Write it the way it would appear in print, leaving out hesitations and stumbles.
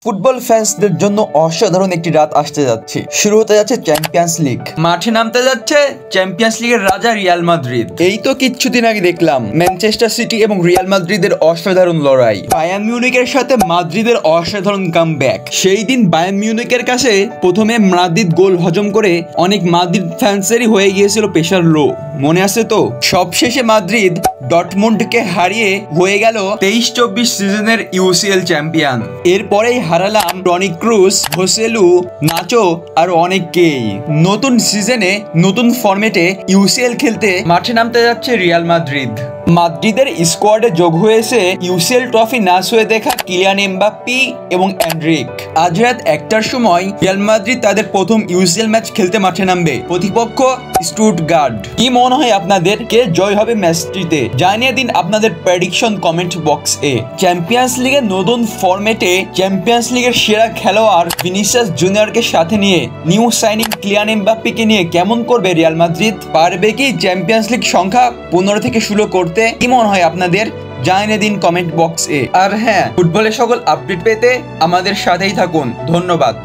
Football ফ্যান্সদের জন্য অসাধারণ একটি রাত আসতে যাচ্ছে। শুরু হতে যাচ্ছে চ্যাম্পিয়ন্স লিগ। মাঠে নামতে যাচ্ছে চ্যাম্পিয়ন্স লিগের রাজা রিয়াল মাদ্রিদ। এই তো কিছুদিন আগে দেখলাম ম্যানচেস্টার সিটি এবং রিয়াল মাদ্রিদের অসাধারণ লড়াই। বায়ার্ন মিউনিখের সাথে মাদ্রিদের অসাধারণ কামব্যাক। সেই দিন বায়ার্ন মিউনিখের কাছে প্রথমে মাদ্রিদ গোল হজম করে অনেক মাদ্রিদ ফ্যান্সেরই হয়ে গিয়েছিল প্রেশার লো, মনে আছে তো? সবশেষে মাদ্রিদ ডর্টমুন্ডকে হারিয়ে হয়ে গেল 23-24 সিজনের ইউসিএল চ্যাম্পিয়ন। এরপরেই হারালাম টনি ক্রুস, হোসেলু, নাচো আর অনেককেই। নতুন সিজনে নতুন ফরম্যাটে ইউসিএল খেলতে মাঠে নামতে যাচ্ছে রিয়াল মাদ্রিদ। মাদ্রিদের স্কোয়াডে যোগ হয়েছে ইউসিএল ট্রফি না ছুঁয়ে দেখা কিলিয়ান এমবাপ্পে এবং এনরিক। আজ রাত 1টার সময় রিয়াল মাদ্রিদ তাদের প্রথম ইউসিএল ম্যাচ খেলতে মাঠে নামবে। প্রতিপক্ষ স্টুটগার্ট। কি মনে হয় আপনাদের, কে জয় হবে ম্যাচটিতে? জানিয়ে দিন আপনাদের প্রেডিকশন কমেন্ট বক্সে। চ্যাম্পিয়ন্স লিগের নতুন ফরম্যাটে চ্যাম্পিয়ন্স লিগের সেরা খেলোয়াড় ভিনিসিয়াস জুনিয়রকে সাথে নিয়ে নিউ সাইনিং কিলিয়ান এমবাপ্পেকে নিয়ে কেমন করবে রিয়াল মাদ্রিদ? পারবে কি চ্যাম্পিয়ন্স লিগ সংখ্যা 15 থেকে 16 করতে? কি মনে হয় আপনাদের? জানিয়ে দিন কমেন্ট বক্সে। আর হ্যাঁ, ফুটবলের সকল আপডেট পেতে আমাদের সাথেই থাকুন। ধন্যবাদ।